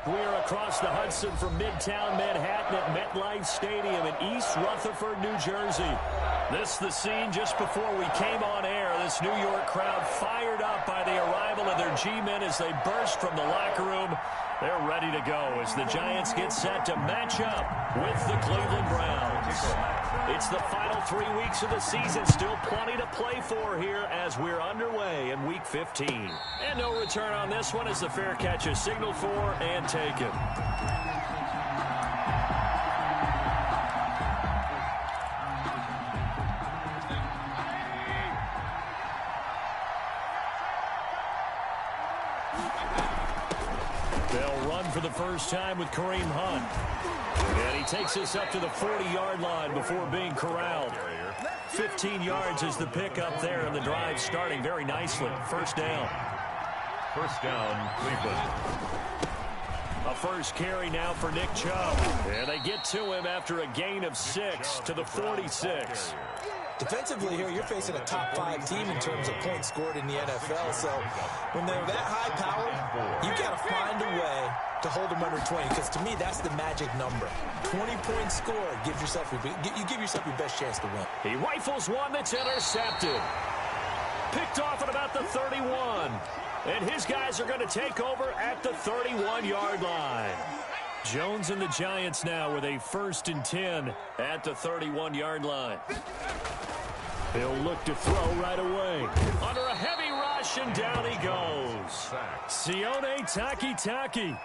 We're across the Hudson from Midtown Manhattan at MetLife Stadium in East Rutherford, New Jersey. This the scene just before we came on air. This New York crowd fired up by the arrival of their G-men as they burst from the locker room. They're ready to go as the Giants get set to match up with the Cleveland Browns. It's the final 3 weeks of the season. Still plenty to play for here as we're underway in Week 15. And no return on this one as the fair catch is signaled for and taken. They'll run for the first time with Kareem Hunt. And he takes us up to the 40-yard line before being corralled. 15 yards is the pickup there, and the drive starting very nicely. First down. First down, Cleveland. A first carry now for Nick Chubb. And they get to him after a gain of 6 to the 46. Defensively here, you're facing a top 5 team in terms of points scored in the NFL. So when they're that high powered, you got to find a way to hold them under 20, because to me, that's the magic number. 20 points scored. You give yourself your best chance to win. He rifles one that's intercepted. Picked off at about the 31. And his guys are going to take over at the 31-yard line. Jones and the Giants now with a 1st and 10 at the 31-yard line. He'll look to throw right away. Under a heavy rush, and down he goes. Sione Takitaki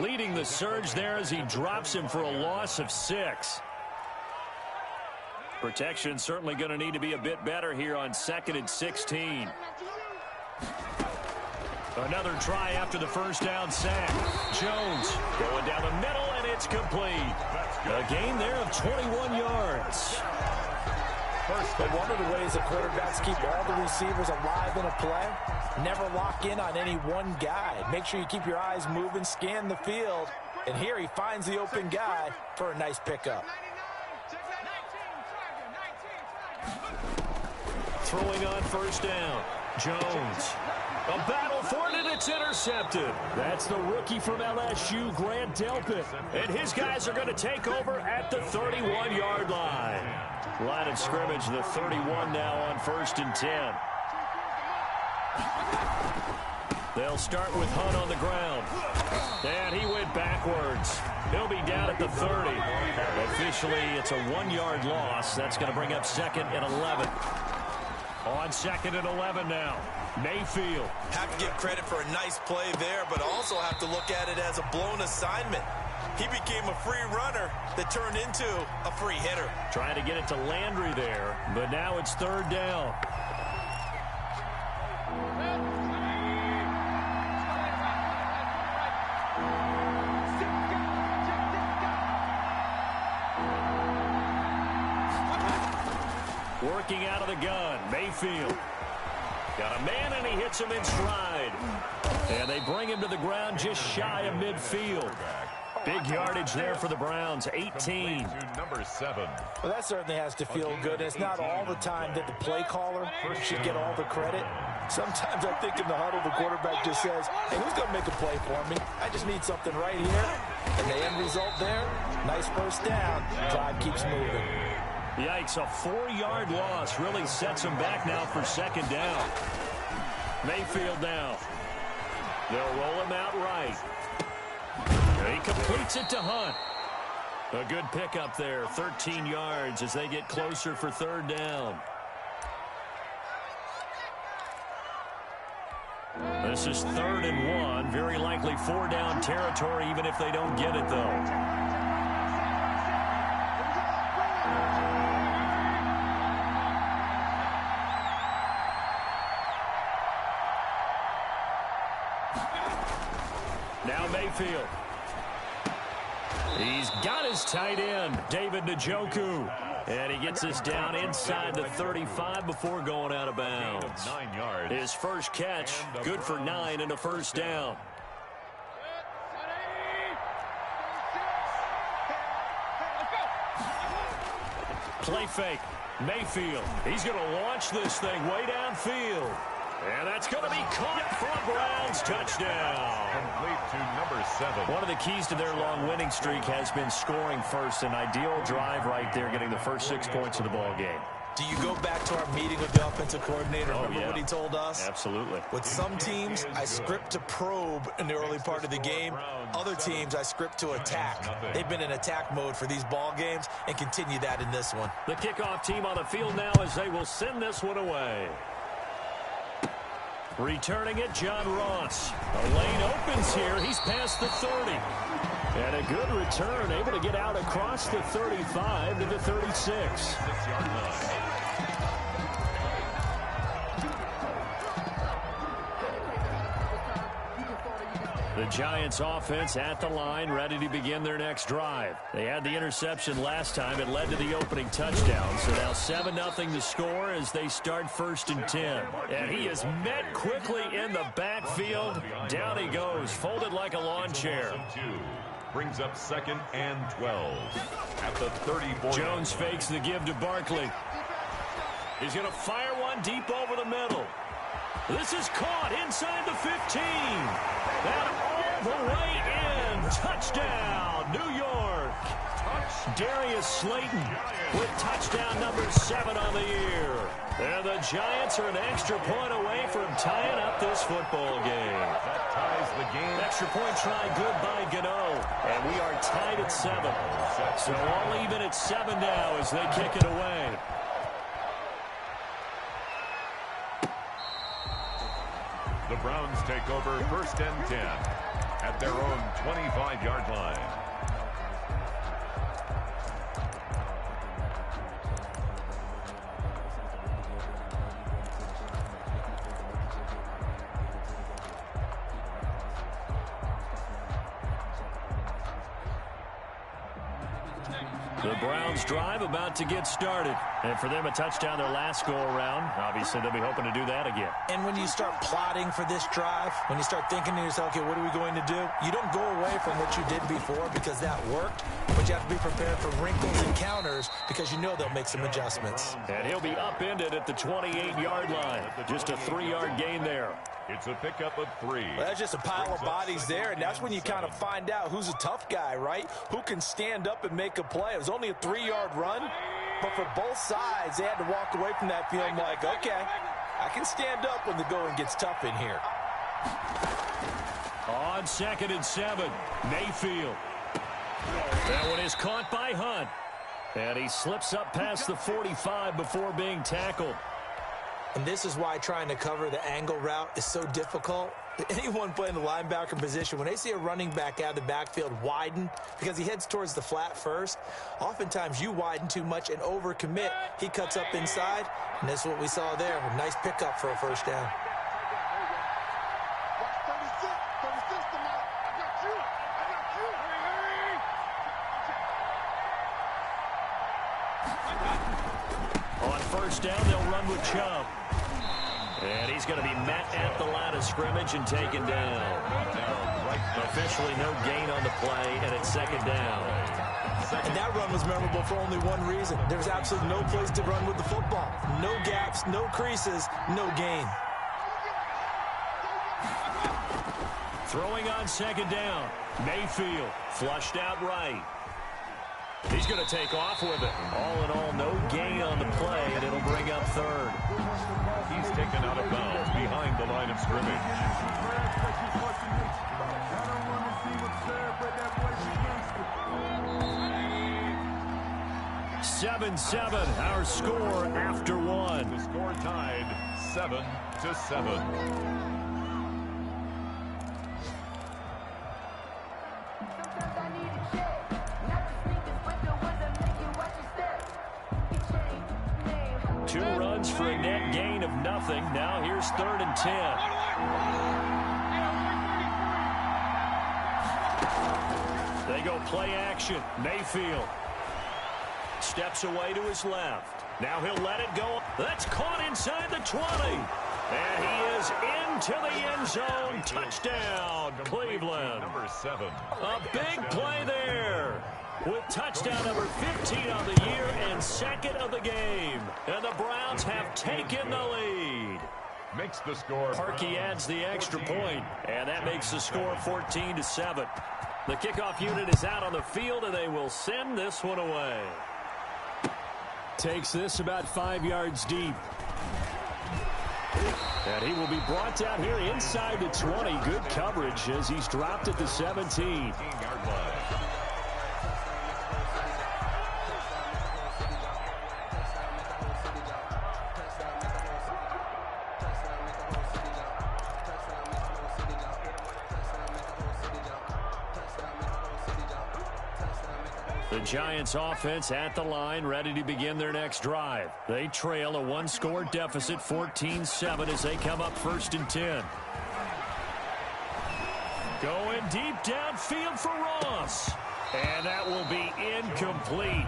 leading the surge there as he drops him for a loss of 6. Protection certainly going to need to be a bit better here on 2nd and 16. Another try after the first down sack. Jones going down the middle, and it's complete. A gain there of 21 yards. But one of the ways that quarterbacks keep all the receivers alive in a play, never lock in on any one guy. Make sure you keep your eyes moving, scan the field. And here he finds the open guy for a nice pickup. Throwing on first down. Jones. A battle for it, and it's intercepted. That's the rookie from LSU, Grant Delpit. And his guys are going to take over at the 31-yard line. Line of scrimmage, the 31 now on 1st and 10. They'll start with Hunt on the ground. And he went backwards. He'll be down at the 30. Officially, it's a 1-yard loss. That's going to bring up 2nd and 11. On 2nd and 11 now. Mayfield. Have to give credit for a nice play there, but also have to look at it as a blown assignment. He became a free runner that turned into a free hitter. Trying to get it to Landry there, but now it's 3rd down. Working out of the gun, Mayfield. Got a man, and he hits him in stride. And they bring him to the ground just shy of midfield. Big yardage there for the Browns, 18. Number 7. Well, that certainly has to feel good. It's not all the time that the play caller should get all the credit. Sometimes I think in the huddle, the quarterback just says, hey, who's going to make a play for me? I just need something right here. And the end result there, nice first down. Drive keeps moving. Yikes, a 4-yard loss really sets him back now for 2nd down. Mayfield now. They'll roll him out right. He completes it to Hunt. A good pickup there, 13 yards as they get closer for 3rd down. This is 3rd and 1, very likely 4-down territory even if they don't get it though. Now Mayfield. He's got his tight end, David Njoku. And he gets us down inside the 35 before going out of bounds. 9 yards. His first catch, good for 9 and a first down. Play fake. Mayfield. He's going to launch this thing way downfield. And that's going to be caught for a Browns touchdown. Complete to number 7. One of the keys to their long winning streak has been scoring first. An ideal drive right there, getting the first 6 points of the ball game. Do you go back to our meeting with the offensive coordinator? Remember what he told us? Absolutely. With some teams, I script to probe in the early part of the game. Other teams, I script to attack. They've been in attack mode for these ball games and continue that in this one. The kickoff team on the field now as they will send this one away. Returning it, John Ross. A lane opens here. He's past the 30. And a good return, able to get out across the 35 to the 36. 6-yard line. The Giants offense at the line, ready to begin their next drive. They had the interception last time. It led to the opening touchdown. So now 7-0 to score as they start 1st and 10. And he is met quickly in the backfield. Down he goes, folded like a lawn chair. Brings up 2nd and 12 at the 34. Jones fakes the give to Barkley. He's going to fire one deep over the middle. This is caught inside the 15. And all the way in. Touchdown, New York. Darius Slayton with touchdown number 7 on the year. And the Giants are an extra point away from tying up this football game. That ties the game. Extra point try good by Gano. And we are tied at 7. So all even at 7 now as they kick it away. The Browns take over 1st and 10 at their own 25-yard line. The Browns drive about to get started. And for them, a touchdown their last go-around. Obviously, they'll be hoping to do that again. And when you start plotting for this drive, when you start thinking to yourself, okay, what are we going to do? You don't go away from what you did before because that worked, but you have to be prepared for wrinkles and counters because you know they'll make some adjustments. And he'll be upended at the 28-yard line. Just a 3-yard gain there. It's a pickup of 3. Well, that's just a pile of bodies there, and that's when you kind of find out who's a tough guy, right? Who can stand up and make a play. It was only a 3-yard run, but for both sides, they had to walk away from that feeling like, okay, I can stand up when the going gets tough in here. On 2nd and 7, Mayfield. That one is caught by Hunt. And he slips up past the 45 before being tackled. And this is why trying to cover the angle route is so difficult. Anyone playing the linebacker position, when they see a running back out of the backfield widen because he heads towards the flat first, oftentimes you widen too much and overcommit. He cuts up inside, and that's what we saw there. A nice pickup for a 1st down. On 1st down, they'll run with Chubb. And he's going to be met at the line of scrimmage and taken down. Officially no gain on the play, and it's 2nd down. And that run was memorable for only one reason. There was absolutely no place to run with the football. No gaps, no creases, no gain. Throwing on 2nd down. Mayfield flushed out right. He's going to take off with it. All in all, no gain on the play, and it'll bring up 3rd. He's taken out of bounds behind the line of scrimmage. 7-7, our score after 1. The score tied 7-7. Two runs for a net gain of nothing. Now here's 3rd and 10. They go play action. Mayfield steps away to his left. Now he'll let it go. That's caught inside the 20. And he is into the end zone. Touchdown, Cleveland. Number 7. A big play there. With touchdown number 15 on the year and 2nd of the game. And the Browns have taken the lead. makes the score. Parkey adds the extra point, and that makes the score 14-7. The kickoff unit is out on the field, and they will send this one away. Takes this about 5 yards deep. And he will be brought down here inside the 20. Good coverage as he's dropped at the 17. The Giants offense at the line, ready to begin their next drive. They trail a one-score deficit, 14-7, as they come up 1st and 10. Going deep downfield for Ross. And that will be incomplete.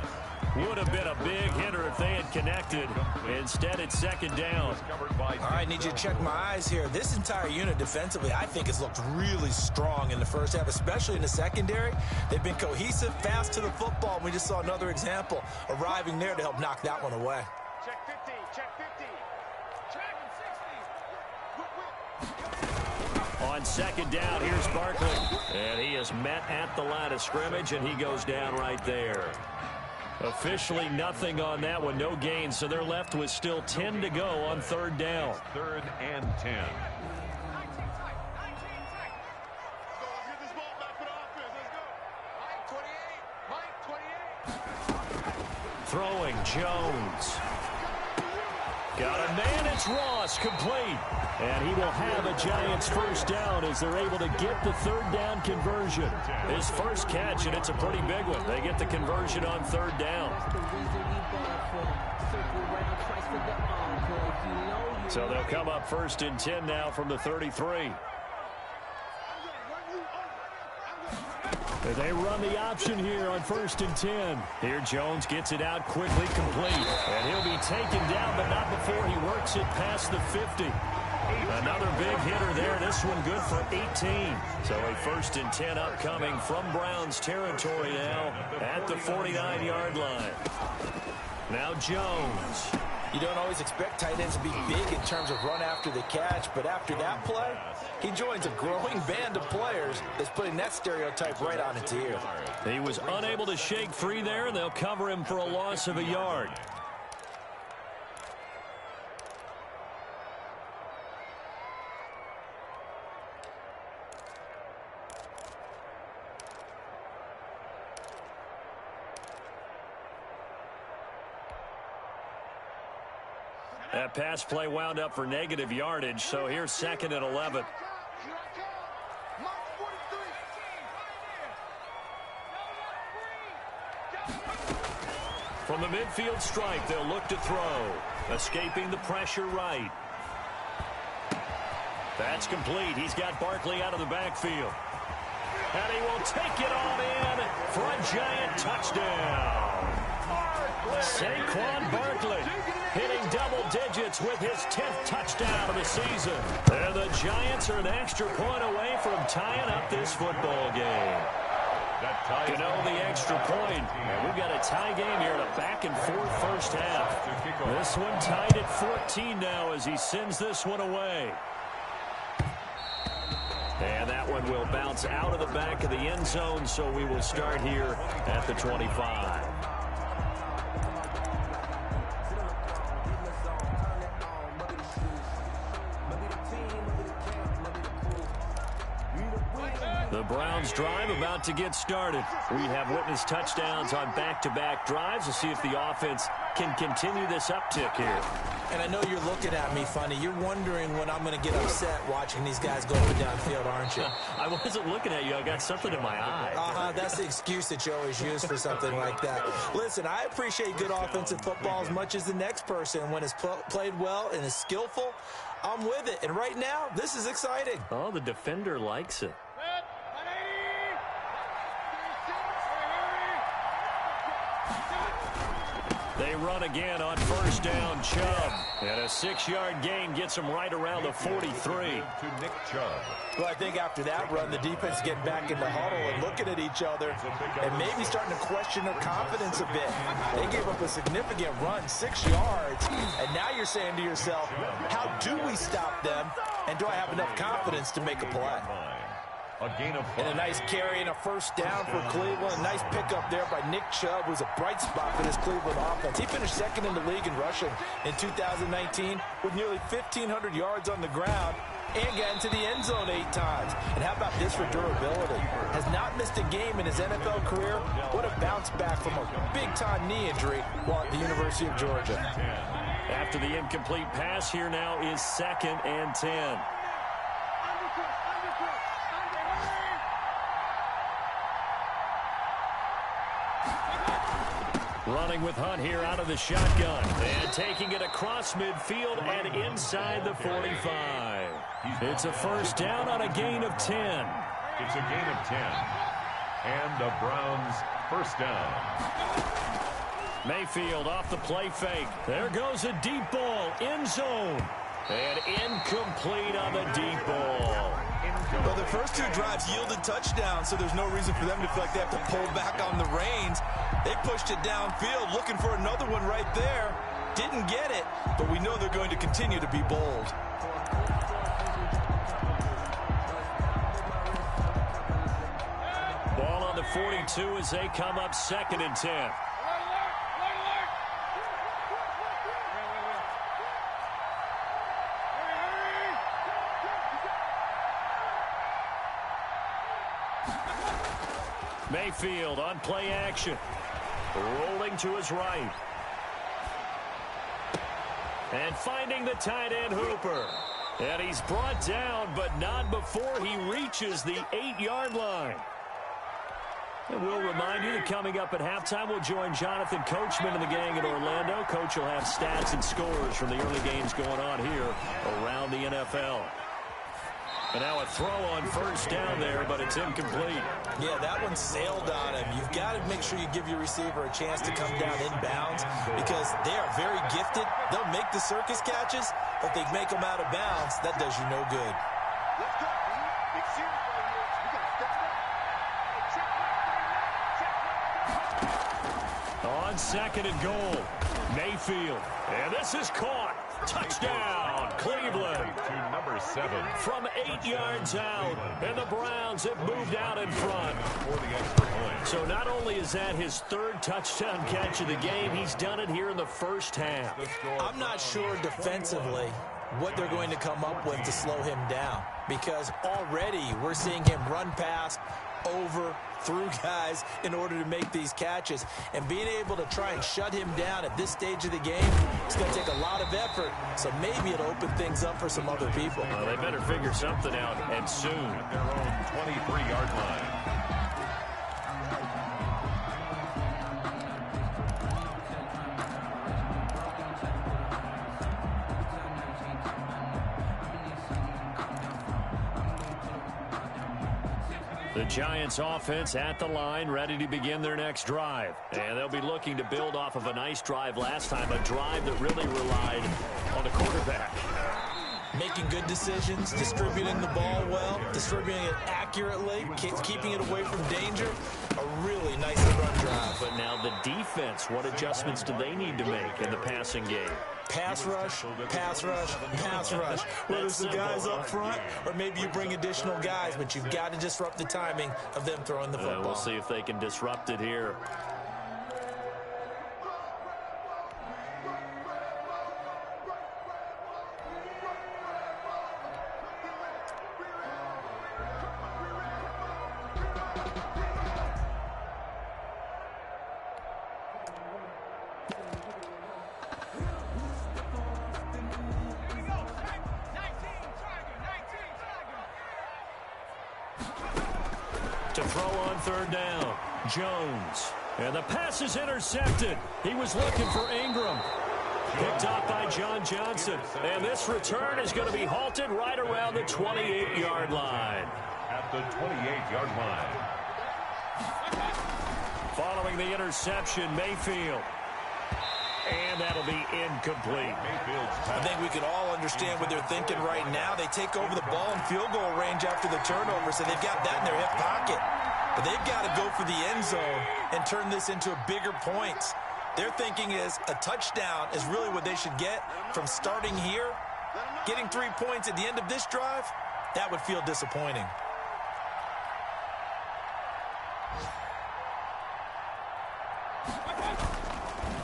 Would have been a big hitter if they had connected. Instead, it's 2nd down. All right, need you to check my eyes here. This entire unit defensively, I think, has looked really strong in the first half, especially in the secondary. They've been cohesive, fast to the football. We just saw another example arriving there to help knock that one away. Check 50, check 50, check 60. On 2nd down, here's Barkley. And he is met at the line of scrimmage, and he goes down right there. Officially nothing on that one, no gain, so they're left with still 10 to go on 3rd down. 3rd and 10. Throwing Jones. Got a man, it's Ross, complete. And he will have a Giants 1st down as they're able to get the 3rd down conversion. His first catch, and it's a pretty big one. They get the conversion on 3rd down. So they'll come up 1st and 10 now from the 33. They run the option here on 1st and 10. Here Jones gets it out quickly, complete. And he'll be taken down, but not before he works it past the 50. Another big hitter there. This one good for 18. So a 1st and 10 upcoming from Browns territory now at the 49-yard line. Now Jones. You don't always expect tight ends to be big in terms of run after the catch, but after that play, he joins a growing band of players that's putting that stereotype right on its ear. He was unable to shake free there, and they'll cover him for a loss of a yard. That pass play wound up for negative yardage, so here's 2nd and 11. From the midfield stripe, they'll look to throw. Escaping the pressure right. That's complete. He's got Barkley out of the backfield. And he will take it on in for a Giant touchdown. Saquon Barkley hitting double digits with his 10th touchdown of the season. And the Giants are an extra point away from tying up this football game. You know, the extra point. And we've got a tie game here in a back-and-forth first half. This one tied at 14 now as he sends this one away. And that one will bounce out of the back of the end zone, so we will start here at the 25. The Browns drive about to get started. We have witnessed touchdowns on back-to-back drives. We'll see if the offense can continue this uptick here. And I know you're looking at me funny. You're wondering when I'm going to get upset watching these guys go up and downfield, aren't you? I wasn't looking at you. I got something in my eye. That's the excuse that you always use for something like that. Listen, I appreciate good offensive football as much as the next person. When it's played well and is skillful, I'm with it. And right now, this is exciting. Oh, the defender likes it. They run again on first down, Chubb. And a 6-yard gain gets him right around the 43. To Nick Chubb. Well, I think after that run, the defense is getting back in the huddle and looking at each other and maybe starting to question their confidence a bit. They gave up a significant run, 6 yards, and now you're saying to yourself, how do we stop them, and do I have enough confidence to make a play? A gain of 5. And a nice carry and a first down for Cleveland. A nice pickup there by Nick Chubb, who's a bright spot for this Cleveland offense. He finished second in the league in rushing in 2019 with nearly 1,500 yards on the ground and got into the end zone 8 times. And how about this for durability? Has not missed a game in his NFL career. What a bounce back from a big-time knee injury while at the University of Georgia. After the incomplete pass, here now is 2nd and 10. Running with Hunt here out of the shotgun. And taking it across midfield and inside the 45. It's a first down on a gain of 10. It's a gain of 10. And the Browns first down. Mayfield off the play fake. There goes a deep ball. End zone. And incomplete on the deep ball. Well, the first 2 drives yielded touchdowns, so there's no reason for them to feel like they have to pull back on the reins. They pushed it downfield, looking for another one right there. Didn't get it, but we know they're going to continue to be bold. Ball on the 42 as they come up 2nd and 10. Mayfield on play action. Rolling to his right. And finding the tight end Hooper. And he's brought down, but not before he reaches the 8-yard line. And we'll remind you that coming up at halftime, we'll join Jonathan Coachman and the gang in Orlando. Coach will have stats and scores from the early games going on here around the NFL. And now a throw on first down there, but it's incomplete. Yeah, that one sailed on him. You've got to make sure you give your receiver a chance to come down inbounds because they are very gifted. They'll make the circus catches, but they make them out of bounds. That does you no good. Let's go. Big series right here. We got to step it up. Hey, check. On 2nd and goal, Mayfield. And this is caught. Touchdown, Cleveland. To number 7. From 8 yards out, and the Browns have moved out in front. For the extra point. So not only is that his 3rd touchdown catch of the game, he's done it here in the first half. I'm not sure defensively what they're going to come up with to slow him down because already we're seeing him run past, over, through guys in order to make these catches. And being able to try and shut him down at this stage of the game, it's going to take a lot of effort. So maybe it'll open things up for some other people. They better figure something out, and soon. At their own 23-yard line. The Giants offense at the line, ready to begin their next drive. And they'll be looking to build off of a nice drive last time, a drive that really relied on the quarterback. Making good decisions, distributing the ball well, distributing it accurately, keeping it away from danger. A really nice run drive. But now the defense, what adjustments do they need to make in the passing game? Pass rush, pass rush, pass rush. Whether it's the guys up front or maybe you bring additional guys, but you've got to disrupt the timing of them throwing the football. We'll see if they can disrupt it here. To throw on 3rd down, Jones. And the pass is intercepted. He was looking for Ingram. Picked up by John Johnson. And this return is going to be halted right around the 28-yard line. At the 28-yard line. Following the interception, Mayfield. And that'll be incomplete. I think we can all understand what they're thinking right now. They take over the ball in field goal range after the turnover, so they've got that in their hip pocket. But they've got to go for the end zone and turn this into a bigger points. Their thinking is a touchdown is really what they should get from starting here. Getting 3 points at the end of this drive, that would feel disappointing.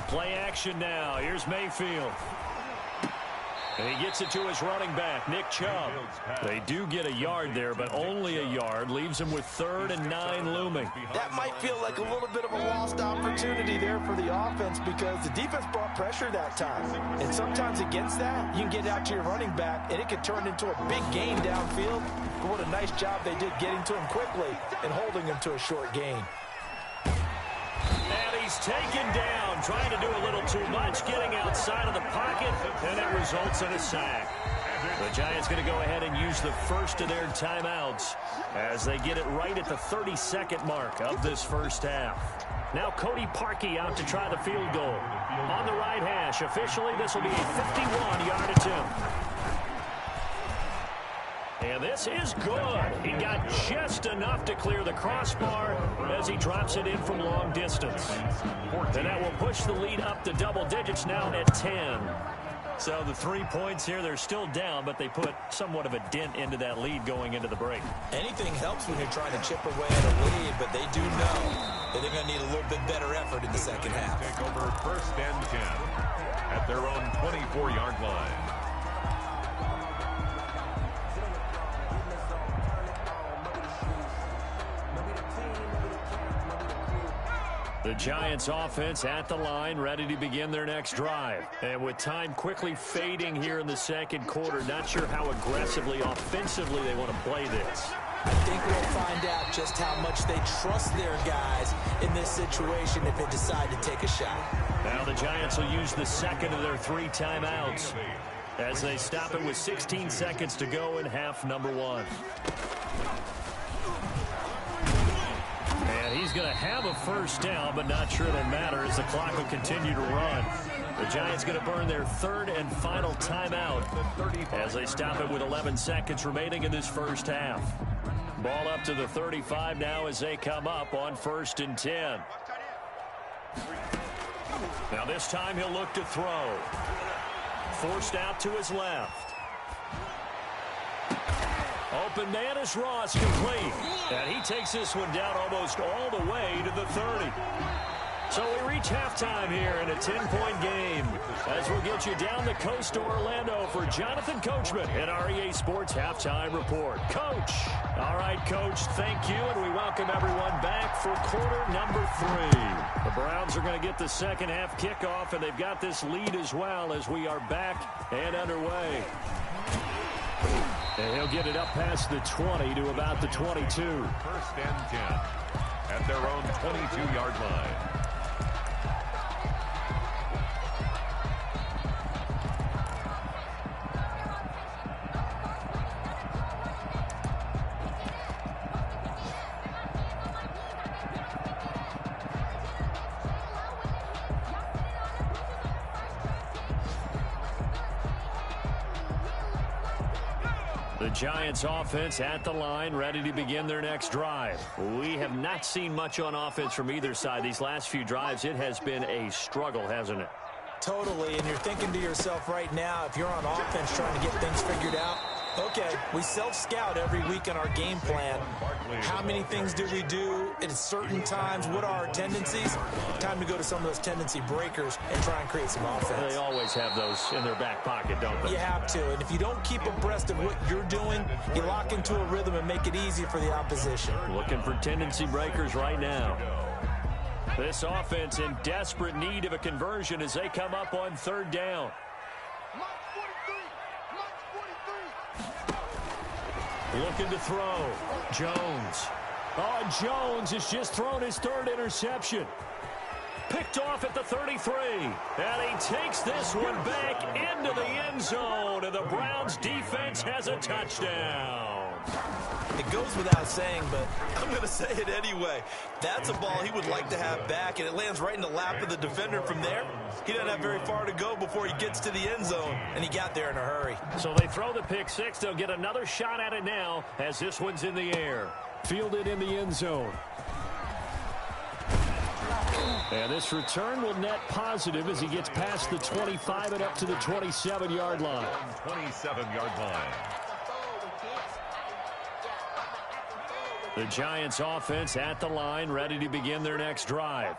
Play action now. Here's Mayfield. And he gets it to his running back, Nick Chubb. They do get a yard there, but only a yard. Leaves him with 3rd and 9 looming. That might feel like a little bit of a lost opportunity there for the offense because the defense brought pressure that time. And sometimes against that, you can get out to your running back, and it could turn into a big gain downfield. But what a nice job they did getting to him quickly and holding him to a short gain. And he's taken down, trying to do a little too much, getting outside of the pocket, and it results in a sack. The Giants going to go ahead and use the first of their timeouts as they get it right at the 32nd mark of this first half. Now Cody Parkey out to try the field goal. On the right hash, officially this will be a 51-yard attempt. And this is good. He got just enough to clear the crossbar as he drops it in from long distance. And that will push the lead up to double digits now at 10. So the 3 points here, they're still down, but they put somewhat of a dent into that lead going into the break. Anything helps when you're trying to chip away at a lead, but they do know that they're going to need a little bit better effort in the second half. Take over 1st and 10 at their own 24-yard line. The Giants offense at the line, ready to begin their next drive. And with time quickly fading here in the second quarter, not sure how aggressively, offensively they want to play this. I think we'll find out just how much they trust their guys in this situation if they decide to take a shot. Now the Giants will use the second of their 3 timeouts as they stop it with 16 seconds to go in half number 1. And he's going to have a first down, but not sure it'll matter as the clock will continue to run. The Giants going to burn their 3rd and final timeout as they stop it with 11 seconds remaining in this first half. Ball up to the 35 now as they come up on 1st and 10. Now this time he'll look to throw. Forced out to his left. Open man is Ross, complete. And he takes this one down almost all the way to the 30. So we reach halftime here in a 10-point game as we'll get you down the coast to Orlando for Jonathan Coachman in our EA Sports Halftime Report. Coach. All right, Coach, thank you, and we welcome everyone back for quarter number 3. The Browns are going to get the second half kickoff, and they've got this lead as well as we are back and underway. And he'll get it up past the 20 to about the 22. 1st and 10 at their own 22-yard line. The Giants offense at the line, ready to begin their next drive. We have not seen much on offense from either side. These last few drives, it has been a struggle, hasn't it? Totally, and you're thinking to yourself right now, if you're on offense trying to get things figured out, okay, we self-scout every week in our game plan. How many things do we do at certain times? What are our tendencies? Time to go to some of those tendency breakers and try and create some offense. They always have those in their back pocket, don't they? You have to, and if you don't keep abreast of what you're doing, you lock into a rhythm and make it easy for the opposition. Looking for tendency breakers right now. This offense in desperate need of a conversion as they come up on 3rd down. Looking to throw. Jones. Oh, Jones has just thrown his 3rd interception. Picked off at the 33. And he takes this one back into the end zone. And the Browns defense has a touchdown. It goes without saying, but I'm going to say it anyway. That's a ball he would like to have back, and it lands right in the lap of the defender. From there, he doesn't have very far to go before he gets to the end zone, and he got there in a hurry. So they throw the pick six. They'll get another shot at it now as this one's in the air. Fielded in the end zone. And this return will net positive as he gets past the 25 and up to the 27-yard line. 27-yard line. The Giants offense at the line, ready to begin their next drive.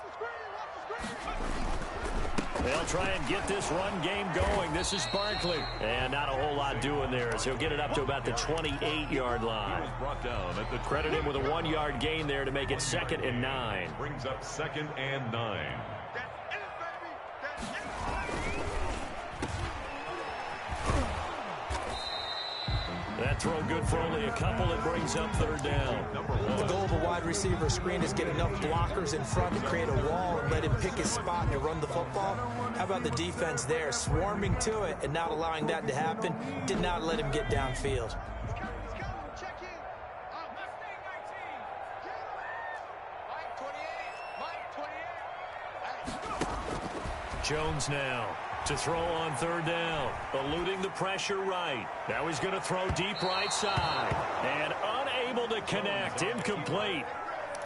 They'll try and get this run game going. This is Barkley. And not a whole lot doing there as he'll get it up to about the 28-yard line. Brought down at the Credit him with a 1-yard gain there to make it 2nd and 9. brings up 2nd and 9. That throw good for only a couple. It brings up 3rd down. The goal of a wide receiver screen is get enough blockers in front to create a wall and let him pick his spot and run the football. How about the defense there, swarming to it and not allowing that to happen? Did not let him get downfield. Jones now to throw on 3rd down, eluding the pressure right. Now he's going to throw deep right side and unable to connect. Incomplete.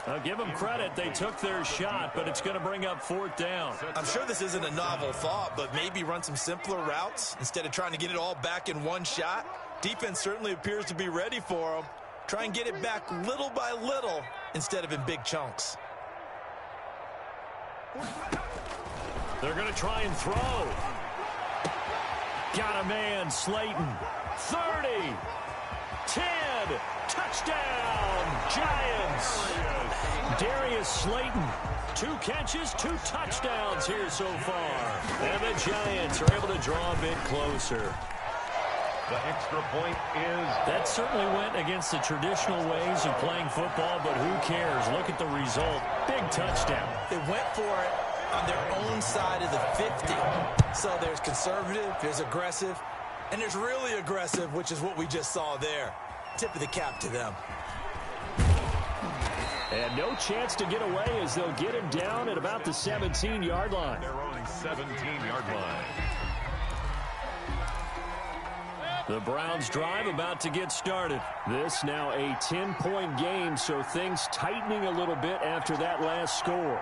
I'll give them credit. They took their shot, but it's going to bring up 4th down. I'm sure this isn't a novel thought, but maybe run some simpler routes instead of trying to get it all back in one shot. Defense certainly appears to be ready for him. Try and get it back little by little instead of in big chunks. They're going to try and throw. Got a man, Slayton. 30. 10. Touchdown, Giants. Darius Slayton. 2 catches, 2 touchdowns here so far. And the Giants are able to draw a bit closer. The extra point is... That certainly went against the traditional ways of playing football, but who cares? Look at the result. Big touchdown. They went for it on their own side of the 50. So there's conservative, there's aggressive, and there's really aggressive, which is what we just saw there. Tip of the cap to them. And no chance to get away as they'll get him down at about the 17-yard line. Their own 17-yard line. The Browns drive about to get started. This now a 10-point game, so things tightening a little bit after that last score.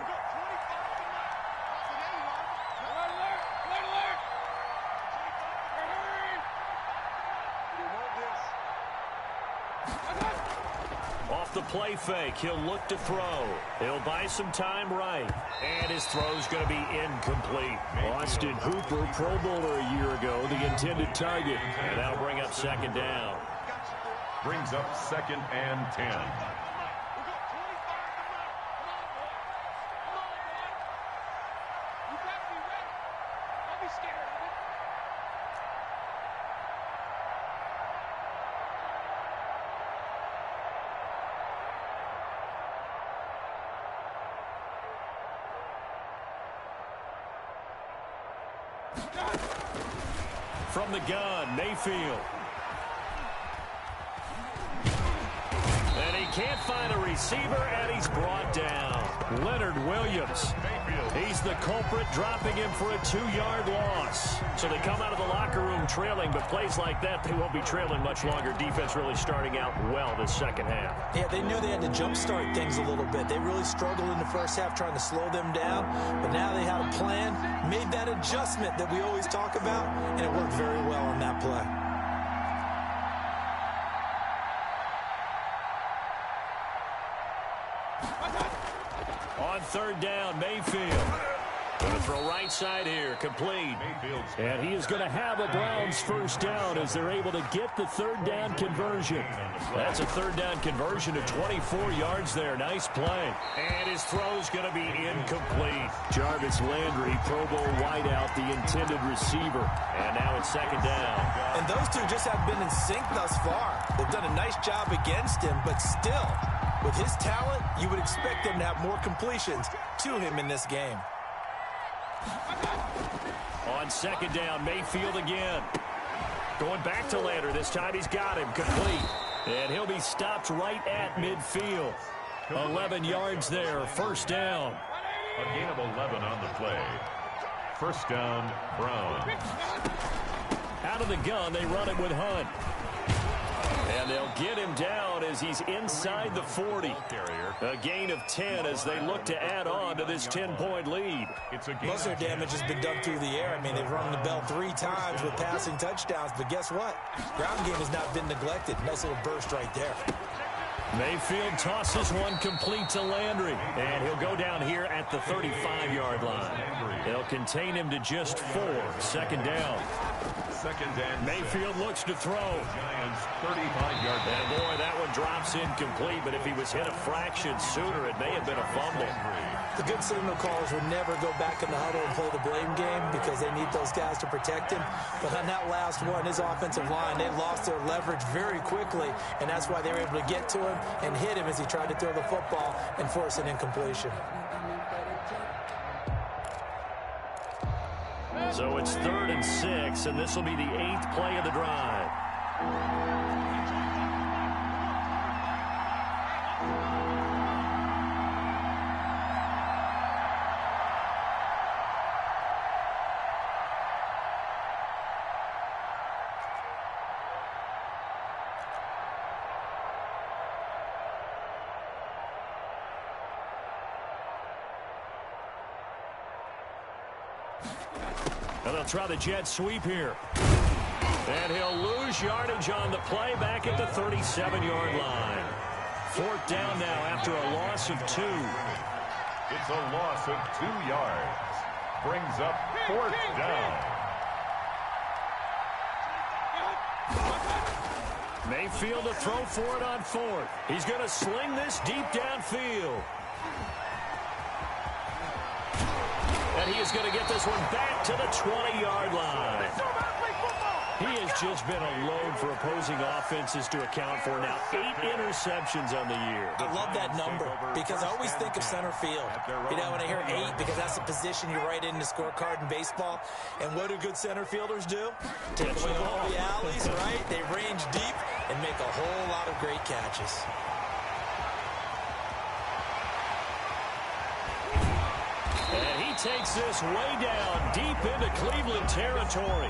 Off the play fake, he'll look to throw. He'll buy some time right. And his throw's going to be incomplete. Austin Hooper, Pro Bowler a year ago, the intended target. And that'll bring up 2nd down. Brings up 2nd and 10. From the gun, Mayfield. And he can't find a receiver, and he's brought down. Leonard Williams. He's the culprit, dropping him for a 2-yard loss. So they come out of the locker room trailing, but plays like that, they won't be trailing much longer. Defense really starting out well this second half. Yeah, they knew they had to jumpstart things a little bit. They really struggled in the first half trying to slow them down, but now they had a plan, made that adjustment that we always talk about, and it worked very well on that play. On 3rd down, Mayfield. Going to throw right side here, complete. And he is going to have a Browns 1st down as they're able to get the 3rd down conversion. That's a 3rd down conversion of 24 yards there. Nice play. And his throw's going to be incomplete. Jarvis Landry, Pro Bowl wideout, the intended receiver. And now it's 2nd down. And those two just have been in sync thus far. They've done a nice job against him, but still, with his talent, you would expect them to have more completions to him in this game. On 2nd down, Mayfield again. Going back to Landry. This time he's got him. Complete. And he'll be stopped right at midfield. 11 yards there, first down. A gain of 11 on the play. First down, Brown. Out of the gun, they run it with Hunt. And they'll get him down as he's inside the 40. A gain of 10 as they look to add on to this 10-point lead. Most of their damage has been done through the air. I mean, they've rung the bell 3 times with passing touchdowns. But guess what? Ground game has not been neglected. Nice little burst right there. Mayfield tosses one complete to Landry. And he'll go down here at the 35-yard line. They'll contain him to just 4. Second down. Second and Mayfield looks to throw. Giants 35-yard line. And boy, that one drops incomplete, but if he was hit a fraction sooner, it may have been a fumble. The good signal callers would never go back in the huddle and play the blame game because they need those guys to protect him. But on that last one, his offensive line, they lost their leverage very quickly, and that's why they were able to get to him and hit him as he tried to throw the football and force an incompletion. So it's 3rd and 6, and this will be the 8th play of the drive. And they'll try the jet sweep here. And he'll lose yardage on the play back at the 37-yard line. 4th down now after a loss of 2. It's a loss of 2 yards. Brings up 4th down. Mayfield to throw for it on 4th. He's going to sling this deep downfield. And he is going to get this one back to the 20-yard line. He has just been a load for opposing offenses to account for now. 8 interceptions on the year. I love that number because I always think of center field. You know, when I hear 8, because that's the position you write in the scorecard in baseball. And what do good center fielders do? Take away all the alleys, right? They range deep and make a whole lot of great catches. And he takes this way down, deep into Cleveland territory.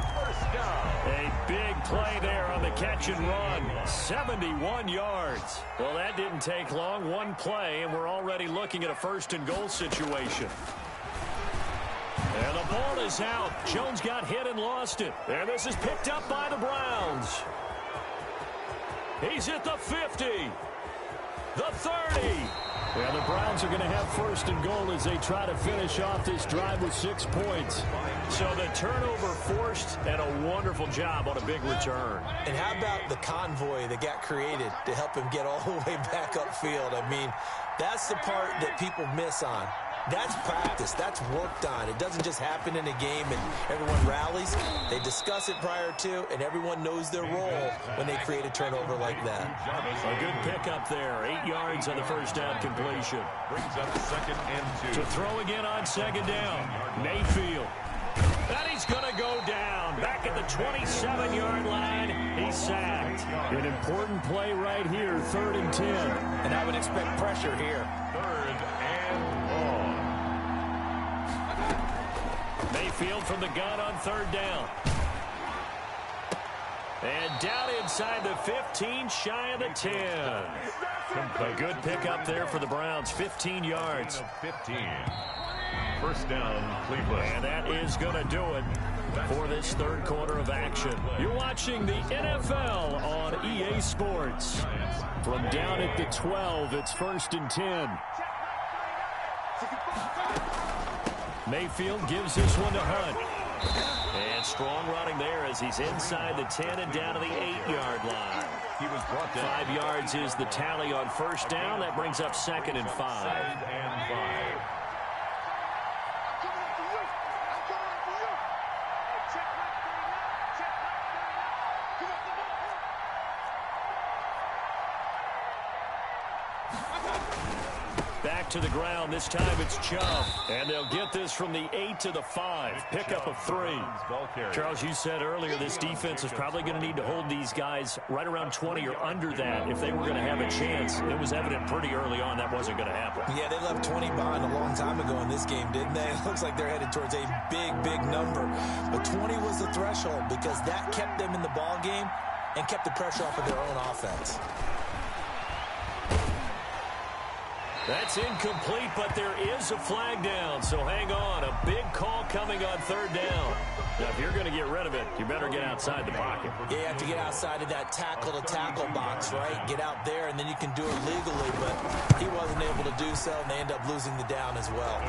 A big play there on the catch and run. 71 yards. Well, that didn't take long. One play, and we're already looking at a 1st and goal situation. And the ball is out. Jones got hit and lost it. And this is picked up by the Browns. He's at the 50. The 30. Yeah, the Browns are going to have 1st and goal as they try to finish off this drive with 6 points. So the turnover forced and a wonderful job on a big return. And how about the convoy that got created to help him get all the way back upfield? I mean, that's the part that people miss on. That's practice. That's worked on. It doesn't just happen in a game and everyone rallies. They discuss it prior to, and everyone knows their role when they create a turnover like that. A good pickup there. 8 yards on the 1st down completion. Brings up 2nd and 2. To throw again on 2nd down. Mayfield. And he's going to go down. Back at the 27-yard line. He's sacked. An important play right here, 3rd and 10. And I would expect pressure here. 3rd and long. Mayfield from the gun on 3rd down. And down inside the 15, shy of the 10. A good pickup there for the Browns, 15 yards. 15. 1st down, Cleveland. And that is going to do it for this 3rd quarter of action. You're watching the NFL on EA Sports. From down at the 12, it's 1st and 10. Mayfield gives this one to Hunt. And strong running there as he's inside the 10 and down to the 8-yard line. He was brought down. 5 yards is the tally on 1st down. That brings up 2nd and 5. 2nd and 5. Back back to the ground. This time it's Chubb. And they'll get this from the 8 to the 5. Pickup of 3. Charles, you said earlier this defense is probably going to need to hold these guys right around 20 or under that if they were going to have a chance. It was evident pretty early on that wasn't going to happen. Yeah, they left 20 behind a long time ago in this game, didn't they? It looks like they're headed towards a big number. But 20 was the threshold because that kept them in the ball game and kept the pressure off of their own offense. That's incomplete, but there is a flag down, so hang on. A big call coming on 3rd down. Now, if you're going to get rid of it, you better get outside the pocket. Yeah, you have to get outside of that tackle-to-tackle box, right? Get out there, and then you can do it legally, but he wasn't able to do so, and they end up losing the down as well.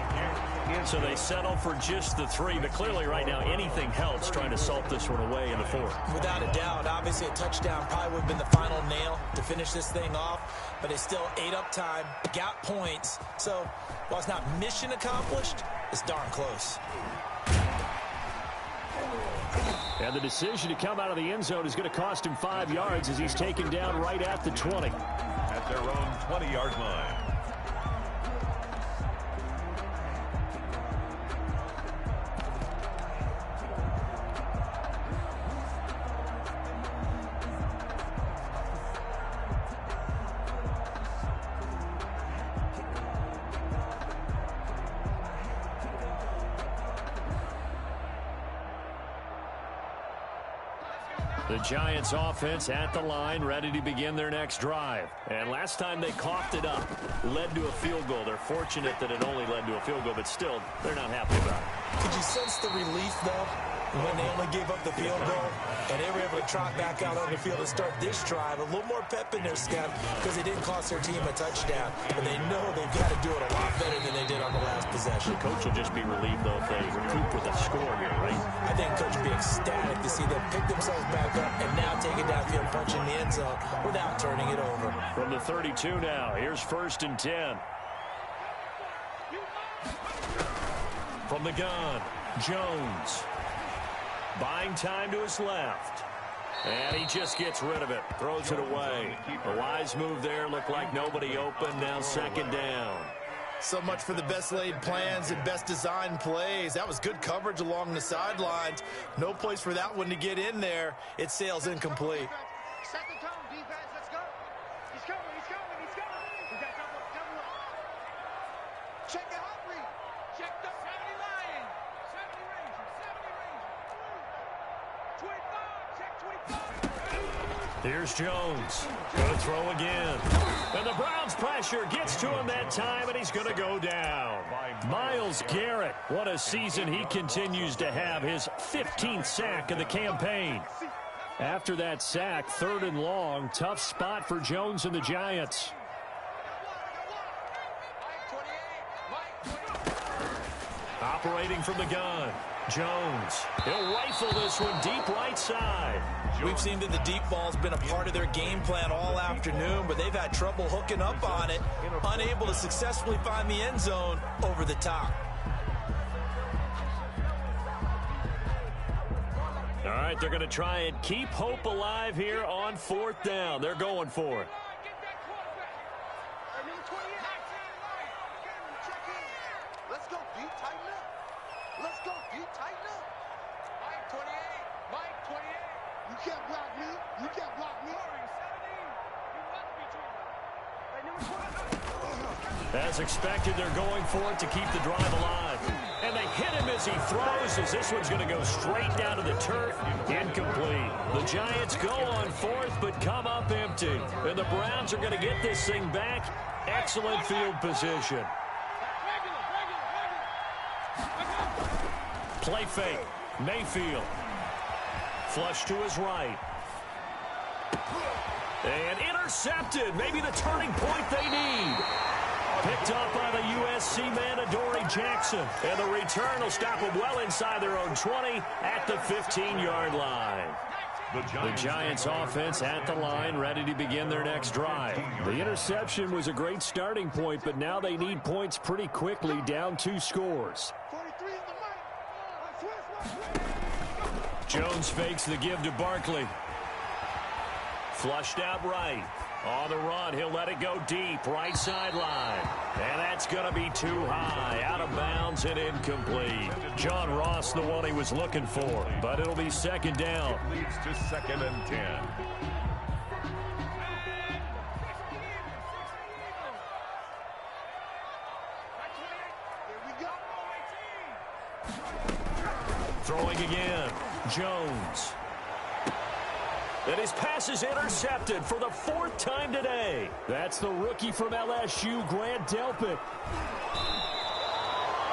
So they settle for just the 3, but clearly right now anything helps trying to salt this one away in the 4th. Without a doubt, obviously a touchdown probably would have been the final nail to finish this thing off, but they still ate up time, got points. So while it's not mission accomplished, it's darn close. And the decision to come out of the end zone is going to cost him 5 yards as he's taken down right at the 20. At their own 20-yard line. The Giants offense at the line, ready to begin their next drive. And last time they coughed it up, led to a field goal. They're fortunate that it only led to a field goal, but still, they're not happy about it. Could you sense the relief, though, when they only gave up the field goal and they were able to trot back out on the field and start this drive? A little more pep in their step because it didn't cost their team a touchdown, but they know they've got to do it a lot better than they did on the last possession. The coach will just be relieved, though, if they recoup with a score here, right? I think coach will be ecstatic to see them pick themselves back up and now take it downfield, punch in the end zone without turning it over. From the 32 now, here's 1st and 10. From the gun, Jones. Buying time to his left. And he just gets rid of it. Throws it away. A wise move there. Looked like nobody open. Now 2nd down. So much for the best laid plans and best designed plays. That was good coverage along the sidelines. No place for that one to get in there. It sails incomplete. Set the tone, defense. Let's go. He's coming. We got double up. Check the hot read. Check the 70 Lion. 70 Rangers. 25. Check 25. Here's Jones. Going to throw again. And the Browns pressure gets to him that time, and he's going to go down. Myles Garrett, what a season he continues to have. His 15th sack of the campaign. After that sack, 3rd and long. Tough spot for Jones and the Giants. Operating from the gun. Jones. He'll rifle this one deep right side. We've seen that the deep ball's been a part of their game plan all afternoon, but they've had trouble hooking up on it, unable to successfully find the end zone over the top. All right, they're going to try and keep hope alive here on 4th down. They're going for it. Let's go deep, tighten up. Let's go deep, tighten up. Mike 28. Mike 28. You can't block me. You can't block me. 17. As expected, they're going for it to keep the drive alive. And they hit him as he throws, as this one's going to go straight down to the turf. Incomplete. The Giants go on 4th, but come up empty. And the Browns are going to get this thing back. Excellent field position. Play fake. Mayfield. Flush to his right. And intercepted. Maybe the turning point they need. Picked up by the USC man, Adoree Jackson. And the return will stop them well inside their own 20 at the 15-yard line. The Giants offense at the line, ready to begin their next drive. The interception was a great starting point, but now they need points pretty quickly, down 2 scores. 43 in the mic. Jones fakes the give to Barkley. Flushed out right. On the run, he'll let it go deep, right sideline. And that's going to be too high, out of bounds and incomplete. John Ross, the one he was looking for, but it'll be second down. It leads to 2nd and 10. Throwing again, Jones. And his pass is intercepted for the 4th time today. That's the rookie from LSU, Grant Delpit.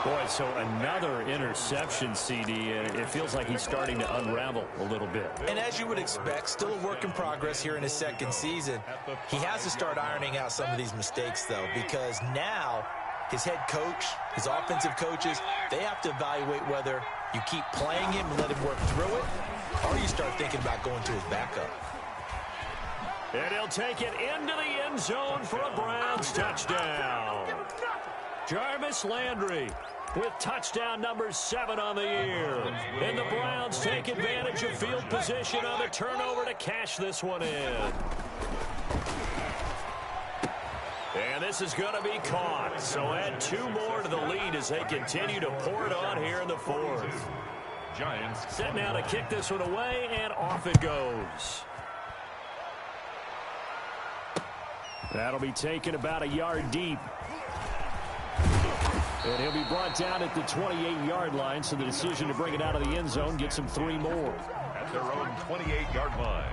Boy, so another interception, CD, and it feels like he's starting to unravel a little bit. And as you would expect, still a work in progress here in his 2nd season. He has to start ironing out some of these mistakes, though, because now his head coach, his offensive coaches, they have to evaluate whether you keep playing him and let him work through it, or you start thinking about going to his backup. And he'll take it into the end zone for a Browns touchdown. Jarvis Landry with touchdown number 7 on the year. And the Browns take advantage of field position on the turnover to cash this one in. And this is going to be caught. So add 2 more to the lead as they continue to pour it on here in the 4th. Giants Set now to kick this one away, and off it goes. That'll be taken about a yard deep. And he'll be brought down at the 28-yard line, so the decision to bring it out of the end zone gets him 3 more. at their own 28-yard line.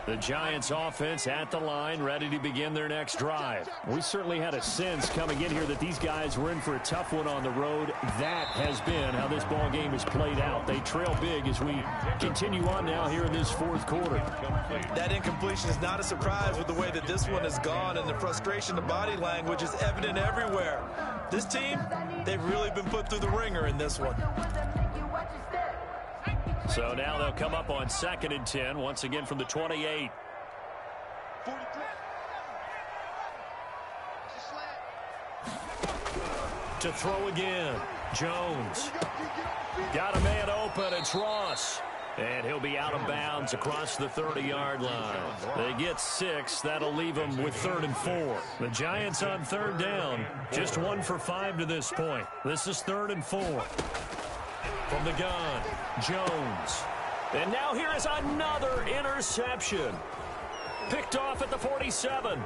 The Giants offense at the line, ready to begin their next drive. We certainly had a sense coming in here that these guys were in for a tough one on the road. That has been how this ball game has played out. They trail big as we continue on now here in this 4th quarter. That incompletion is not a surprise with the way that this one has gone, and the frustration, the body language is evident everywhere. This team, they've really been put through the ringer in this one. So now they'll come up on 2nd and 10, once again from the 28. To throw again, Jones. Got a man open, it's Ross. And he'll be out of bounds across the 30-yard line. They get 6. That'll leave them with 3rd and 4. The Giants on 3rd down. Just 1 for 5 to this point. This is 3rd and 4. From the gun, Jones. And now here is another interception. Picked off at the 47.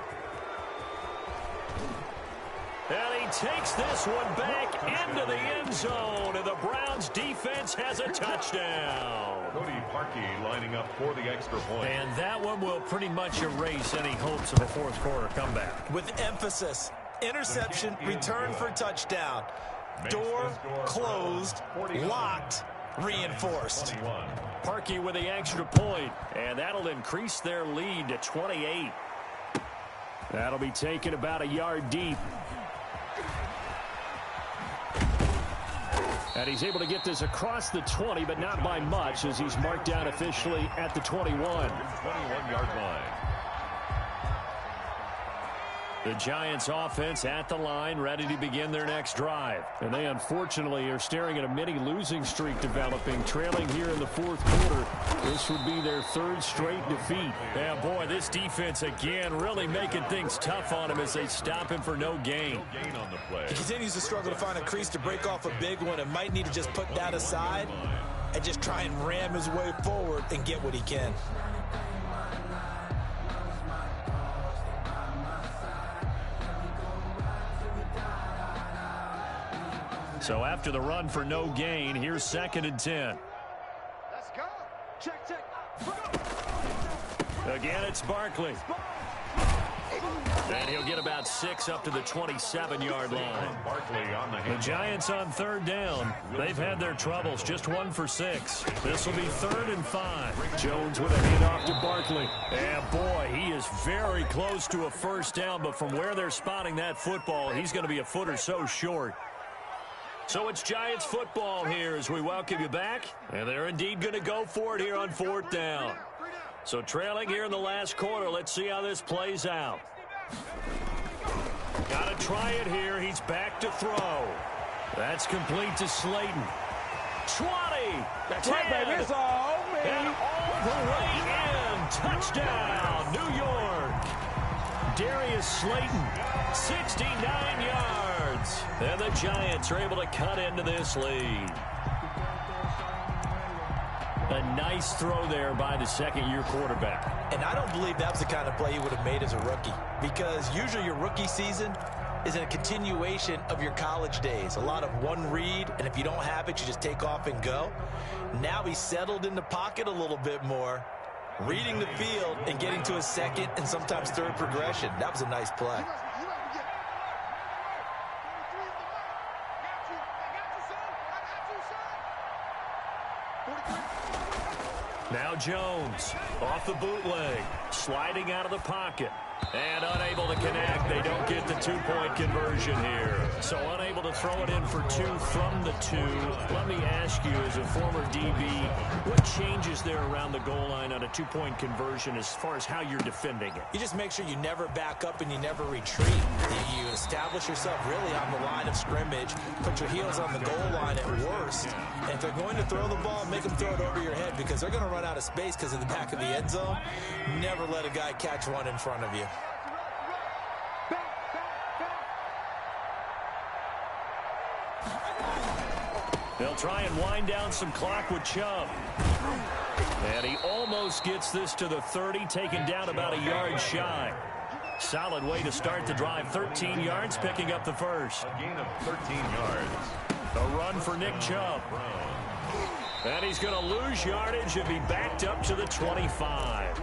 And he takes this one back into the end zone, and the Browns defense has a touchdown. Cody Parkey lining up for the extra point. And that one will pretty much erase any hopes of a 4th quarter comeback. With emphasis, interception, return for touchdown. Door closed, locked, reinforced. Parkey with the extra point, and that'll increase their lead to 28. That'll be taken about a yard deep. And he's able to get this across the 20, but not by much, as he's marked down officially at the 21. 21-yard line. The Giants offense at the line, ready to begin their next drive. And they unfortunately are staring at a mini losing streak developing, trailing here in the 4th quarter. This would be their 3rd straight defeat. Yeah, boy, this defense again really making things tough on him as they stop him for no gain. No gain on the play. He continues to struggle to find a crease to break off a big one, and might need to just put that aside and just try and ram his way forward and get what he can. So after the run for no gain, here's 2nd and 10. Let's go. Check, check. Again, it's Barkley. And he'll get about 6 up to the 27-yard line. Barkley on the The hand. Giants on 3rd down. They've had their troubles, just 1 for 6. This will be 3rd and 5. Jones with a handoff to Barkley. And boy, he is very close to a 1st down, but from where they're spotting that football, he's going to be a foot or so short. So it's Giants football here as we welcome you back. And they're indeed going to go for it here on 4th down. So trailing here in the last quarter, let's see how this plays out. Got to try it here. He's back to throw. That's complete to Slayton. 20. That's right, baby. It's all me. And all the way in. Touchdown, New York. Darius Slayton, 69 yards. And the Giants are able to cut into this lead. A nice throw there by the second-year quarterback. And I don't believe that was the kind of play he would have made as a rookie, because usually your rookie season is a continuation of your college days. A lot of one read, and if you don't have it, you just take off and go. Now he's settled in the pocket a little bit more, reading the field and getting to a second and sometimes third progression. That was a nice play. Now Jones off the bootleg, sliding out of the pocket. And unable to connect. They don't get the two-point conversion here. So unable to throw it in for two from the two. Let me ask you, as a former DB, what changes there around the goal line on a two-point conversion as far as how you're defending it? You just make sure you never back up and you never retreat. You establish yourself really on the line of scrimmage, put your heels on the goal line at worst. And if they're going to throw the ball, make them throw it over your head, because they're going to run out of space because of the back of the end zone. Never let a guy catch one in front of you. They'll try and wind down some clock with Chubb. And he almost gets this to the 30, taken down about a yard shy. Solid way to start the drive. 13 yards, picking up the first. A gain of 13 yards. A run for Nick Chubb. And he's going to lose yardage and be backed up to the 25.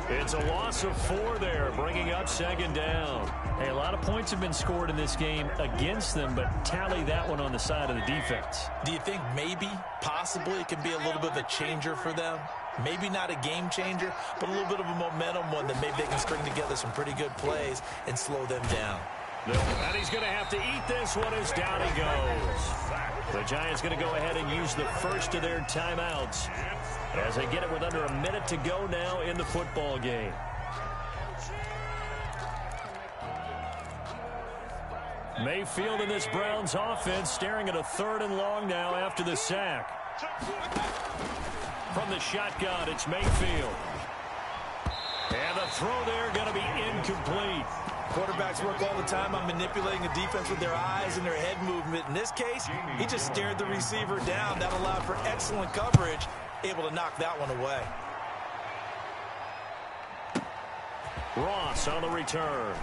It's a loss of 4 there, bringing up second down. Hey, a lot of points have been scored in this game against them, but tally that one on the side of the defense. Do you think maybe, possibly, it can be a little bit of a changer for them? Maybe not a game changer, but a little bit of a momentum one that maybe they can string together some pretty good plays and slow them down. And he's going to have to eat this one as down he goes. The Giants going to go ahead and use the first of their timeouts as they get it with under a minute to go now in the football game. Mayfield in this Browns offense staring at a 3rd and long now after the sack. From the shotgun, it's Mayfield. And the throw there going to be incomplete. Quarterbacks work all the time on manipulating the defense with their eyes and their head movement. In this case, he just stared the receiver down. That allowed for excellent coverage, able to knock that one away. Ross on the return.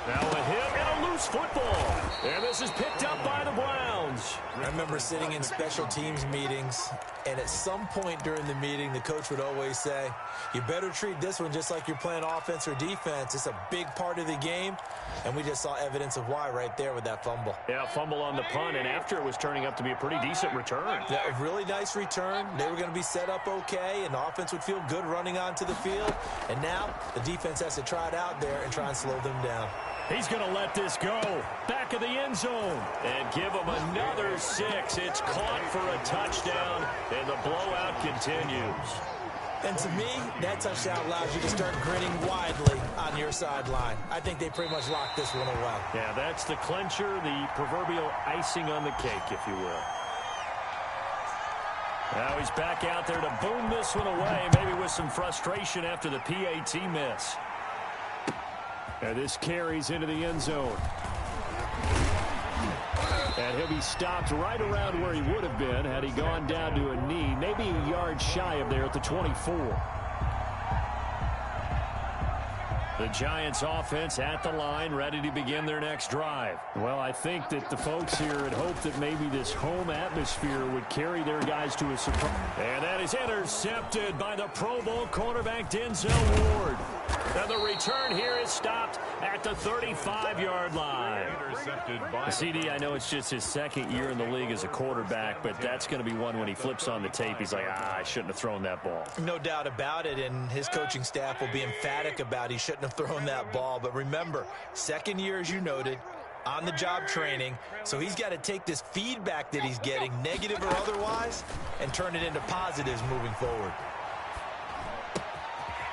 Now a hit and a loose football. And this is picked up by the Browns. I remember sitting in special teams meetings, and at some point during the meeting, the coach would always say, you better treat this one just like you're playing offense or defense. It's a big part of the game, and we just saw evidence of why right there with that fumble. Yeah, fumble on the punt, and after it was turning up to be a pretty decent return. Yeah, a really nice return. They were going to be set up okay, and the offense would feel good running onto the field. And now the defense has to try it out there and try and slow them down. He's going to let this go. Back of the end zone. And give him another 6. It's caught for a touchdown, and the blowout continues. And to me, that touchdown allows you to start grinning widely on your sideline. I think they pretty much locked this one away. Yeah, that's the clincher, the proverbial icing on the cake, if you will. Now he's back out there to boom this one away, maybe with some frustration after the PAT miss. And this carries into the end zone. And he'll be stopped right around where he would have been had he gone down to a knee, maybe a yard shy of there at the 24. The Giants offense at the line, ready to begin their next drive. Well, I think that the folks here had hoped that maybe this home atmosphere would carry their guys to a surprise. And that is intercepted by the Pro Bowl cornerback Denzel Ward. And the return here is stopped at the 35-yard line. Intercepted by CD, I know it's just his second year in the league as a quarterback, but that's going to be one when he flips on the tape. He's like, I shouldn't have thrown that ball. No doubt about it, and his coaching staff will be emphatic about he shouldn't have thrown that ball. But remember, second year, as you noted, on-the-job training, so he's got to take this feedback that he's getting, negative or otherwise, and turn it into positives moving forward.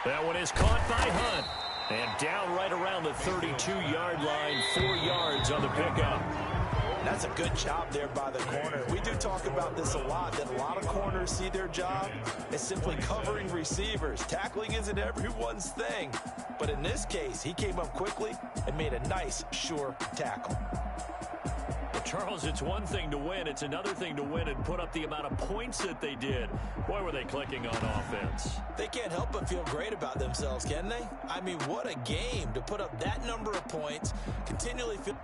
That one is caught by Hunt. And down right around the 32-yard line, 4 yards on the pickup. That's a good job there by the corner. We do talk about this a lot, that a lot of corners see their job as simply covering receivers. Tackling isn't everyone's thing. But in this case, he came up quickly and made a nice, sure tackle. Well, Charles, it's one thing to win. It's another thing to win and put up the amount of points that they did. Boy, were they clicking on offense. They can't help but feel great about themselves, can they? I mean, what a game to put up that number of points, continually feel...